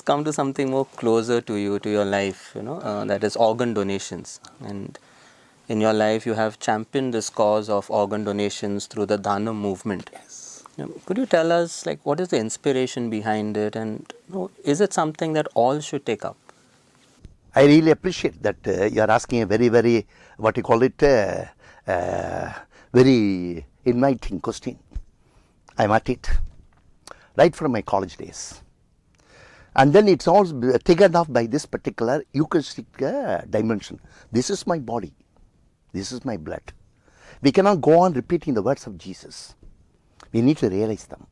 let's come to something more closer to you, to your life, that is organ donations. And in your life, you have championed this cause of organ donations through the Dana movement. Yes. Could you tell us, like, what is the inspiration behind it, and is it something that all should take up? I really appreciate that you are asking a very, very, very inviting question. I'm at it right from my college days. And then it's all taken off by this particular Eucharistic dimension. This is my body. This is my blood. We cannot go on repeating the words of Jesus. We need to realize them.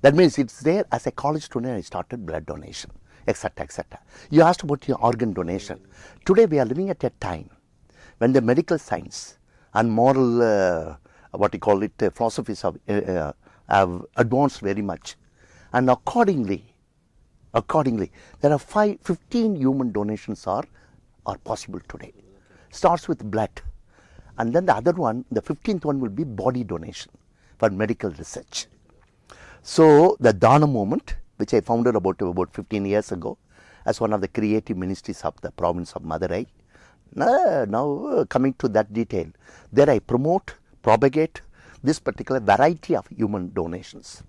That means it's there. As a college student, I started blood donation, etc., etc. You asked about your organ donation. Today we are living at a time when the medical science and moral, philosophies have advanced very much. And accordingly, there are 15 human donations are possible today. Starts with blood. And then the other one, the 15th one will be body donation for medical research. So the Dana movement, which I founded about 15 years ago as one of the creative ministries of the province of Madurai. Now coming to that detail, there I promote, propagate this particular variety of human donations.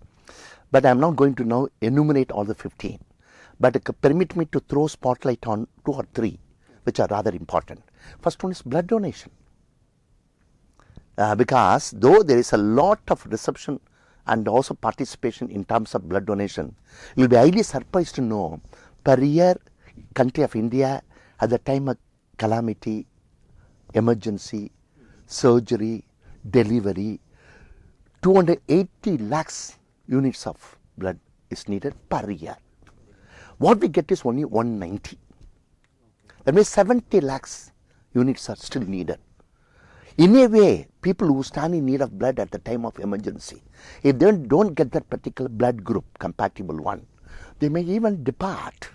But I am not going to now enumerate all the 15. But permit me to throw spotlight on 2 or 3, which are rather important. First one is blood donation. Because though there is a lot of reception and also participation in terms of blood donation, you will be highly surprised to know per year, country of India at the time of calamity, emergency, surgery, delivery, 280 lakhs units of blood is needed per year. What we get is only 190. That means 70 lakhs units are still needed. In a way, people who stand in need of blood at the time of emergency, if they don't get that particular blood group, compatible one, they may even depart.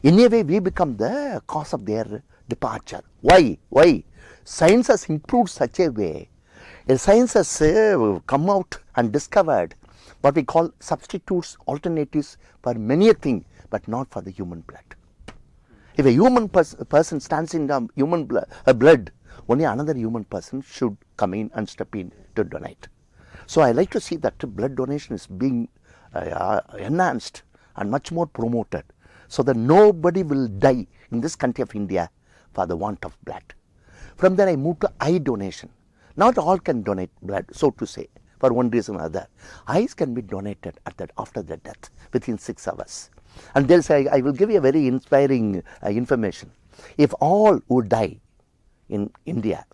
In a way, we become the cause of their departure. Why? Science has improved such a way. Science has come out and discovered what we call substitutes, alternatives for many a thing, but not for the human blood. If a human person stands in the human blood, only another human person should come in and step in to donate. So I like to see that blood donation is being enhanced and much more promoted, so that nobody will die in this country of India for the want of blood. From there I move to eye donation. Not all can donate blood, so to say, for one reason or other. Eyes can be donated after the death within 6 hours. And I will give you a very inspiring information. If all who die in India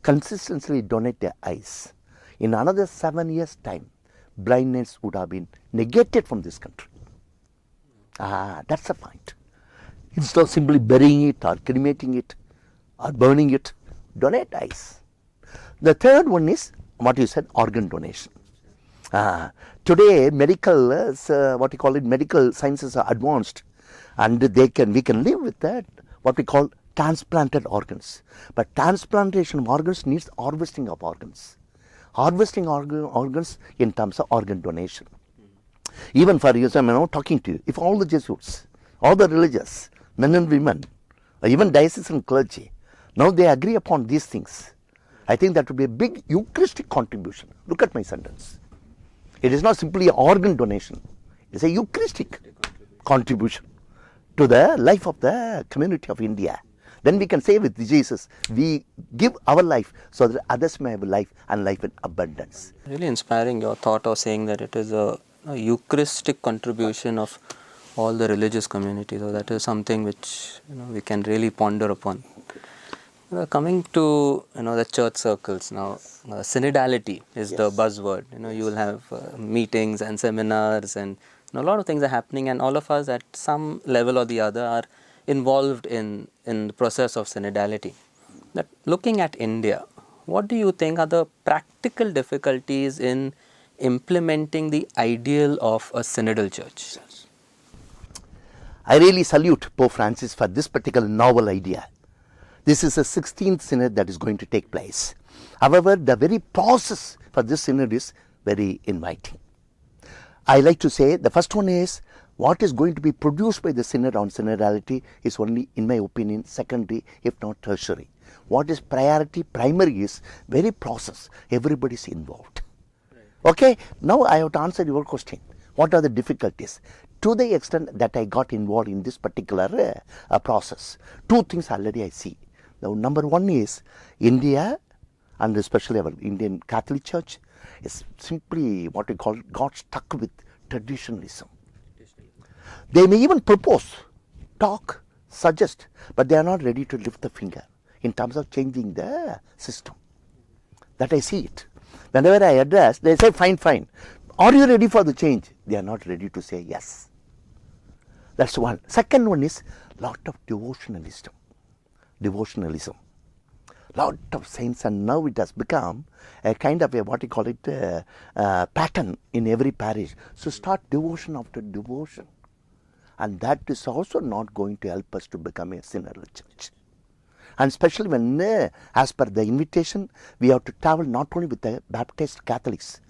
consistently donate their eyes, in another 7 years' time, blindness would have been negated from this country. That's the point. Instead of simply burying it or cremating it or burning it, donate eyes. The third one is what you said, organ donation. Today, medical sciences are advanced, and we can live with that, what we call transplanted organs. But transplantation of organs needs harvesting of organs. Harvesting organs in terms of organ donation. Even for you, I'm now talking to you, if all the JESUITS, all the religious, men and women, or even diocesan clergy, now they agree upon these things, I think that would be a big Eucharistic contribution. Look at my sentence. It is not simply an organ donation. It is a Eucharistic contribution to the life of the community of India. Then we can say with Jesus, we give our life so that others may have life and life in abundance. Really inspiring your thought of saying that it is a Eucharistic contribution of all the religious communities. So that is something which we can really ponder upon. Coming to the church circles now, synodality is the buzzword. You will have meetings and seminars, and a lot of things are happening, and all of us at some level or the other are involved in the process of synodality. That looking at India, what do you think are the practical difficulties in implementing the ideal of a synodal church? I really salute Pope Francis for this particular novel idea. This is the 16th synod that is going to take place. However, the very process for this synod is very inviting. I like to say the first one is What is going to be produced by the synod on synodality is only, in my opinion, secondary, if not tertiary. What is priority, primary is very process. Everybody is involved. Okay, now I have to answer your question. What are the difficulties? To the extent that I got involved in this particular process, two things already I see. Now, number one is India, and especially our Indian Catholic Church, is simply what we call got stuck with traditionalism. They may even propose, talk, suggest, but they are not ready to lift the finger in terms of changing the system. That I see it. Whenever I address, they say, fine, fine. Are you ready for the change? They are not ready to say yes. That's one. Second one is lot of devotionalism. Lot of saints, and now it has become a kind of a, what you call it, pattern in every parish. So start devotion after devotion. And that is also not going to help us to become a synodal church. And especially when, as per the invitation, we have to travel not only with the Baptist Catholics,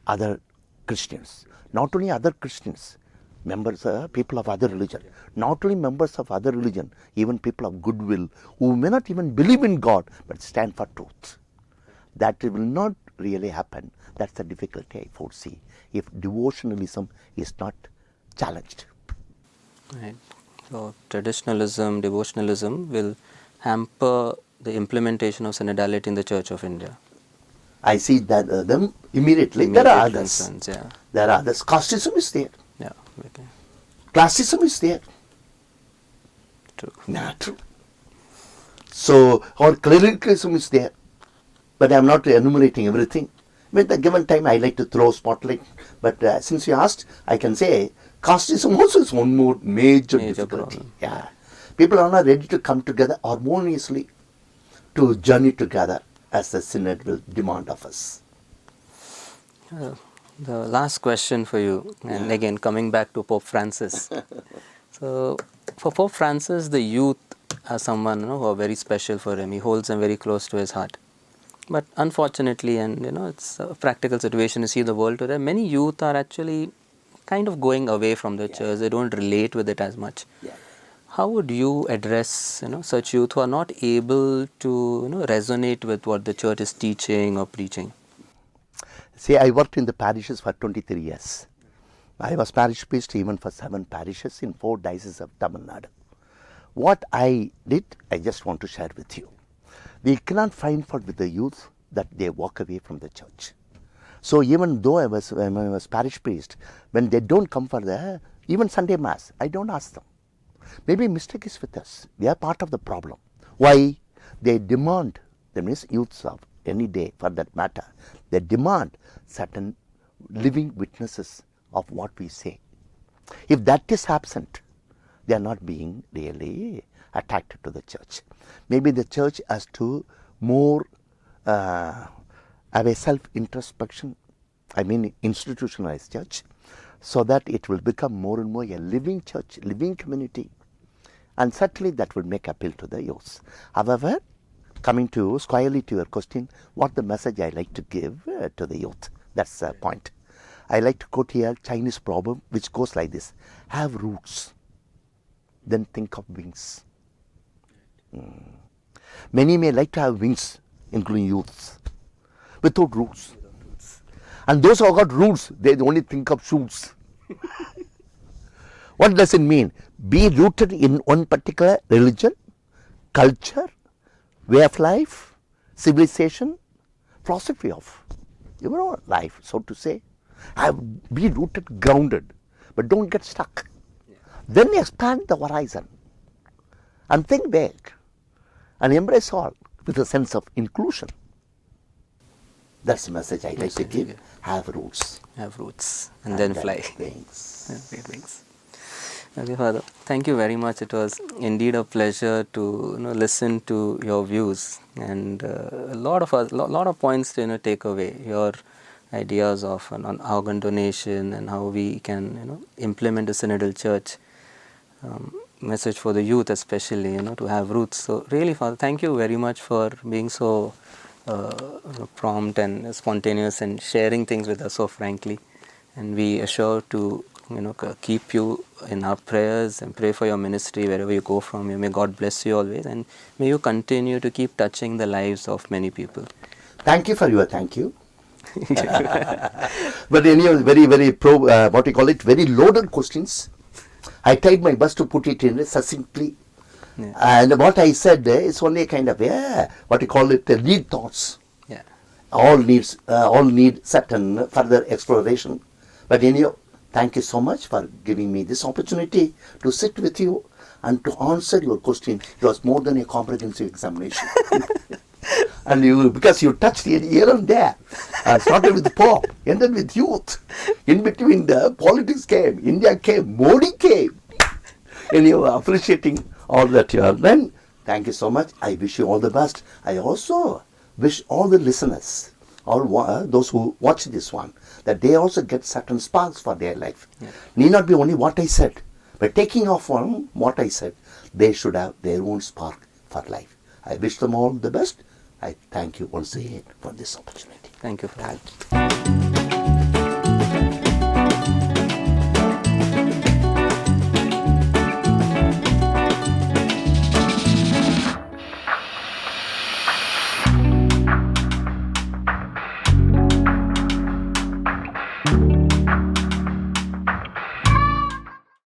other Christians, not only other Christians, members, people of other religion, not only members of other religion, even people of goodwill, who may not even believe in God, but stand for truth. That will not really happen. That's the difficulty I foresee if devotionalism is not challenged. Right. So traditionalism, devotionalism will hamper the implementation of synodality in the Church of India. I see that them immediately. Immediate There are others. concerns, yeah. There are others. Casteism is there. Yeah, okay. Classism is there. True. Not true. So, or clericalism is there. But I am not enumerating everything. With the given time, I like to throw spotlight. But since you asked, I can say casteism also is one more major difficulty. Problem. Yeah, people are not ready to come together harmoniously to journey together as the synod will demand of us. The last question for you, and again coming back to Pope Francis. So, for Pope Francis, the youth are someone who are very special for him. He holds them very close to his heart. But unfortunately, and it's a practical situation to see the world today, many youth are actually kind of going away from the church. They don't relate with it as much. Yeah. How would you address such youth who are not able to resonate with what the church is teaching or preaching? See, I worked in the parishes for 23 years. I was parish priest even for 7 parishes in 4 dioceses of Tamil Nadu. What I did, I just want to share with you. We cannot find fault with the youth that they walk away from the church. So even though I was parish priest, when they don't come for the even Sunday Mass, I don't ask them. Maybe mistake is with us. We are part of the problem. Why? They demand, that means youths of any day for that matter, they demand certain living witnesses of what we say. If that is absent, they are not being really attracted to the church. Maybe the church has to more have a self-introspection, I mean institutionalized church, so that it will become more and more a living church, living community, and certainly that will make appeal to the youth. However, coming to squarely to your question, what the message I like to give to the youth, that's the point. I like to quote here Chinese proverb which goes like this: have roots, then think of wings. Many may like to have wings, including youths, without roots. And those who have got roots, they only think of shoots. What does it mean? Be rooted in one particular religion, culture, way of life, civilization, philosophy of life, so to say. Be rooted, grounded, but don't get stuck. Then expand the horizon and think big and embrace all with a sense of inclusion. That's the message I like to give. Have roots. Have roots and then fly. Wings. Yeah, great wings. Okay, Father. Thank you very much. It was indeed a pleasure to listen to your views and a lot of points to take away. Your ideas of on organ donation and how we can implement a synodal church. Message for the youth especially, to have roots. So really, Father, thank you very much for being so prompt and spontaneous and sharing things with us so frankly. And we assure to keep you in our prayers and pray for your ministry wherever you go from here. May God bless you always, and may you continue to keep touching the lives of many people. Thank you for your thank you. But anyway, very very loaded questions. I tried my best to put it in succinctly. Yeah. And what I said is only a kind of, lead thoughts. Yeah. All need certain further exploration. But anyhow, thank you so much for giving me this opportunity to sit with you and to answer your question. It was more than a comprehensive examination. And because you touched here and there, started with the Pope, ended with youth. In between, the politics came, India came, Modi came. And you are appreciating all that you have done. Thank you so much. I wish you all the best. I also wish all the listeners, all those who watch this one, that they also get certain sparks for their life. Yeah. Need not be only what I said, but taking off from what I said, they should have their own spark for life. I wish them all the best. I thank you once again for this opportunity. Thank you for Thank you.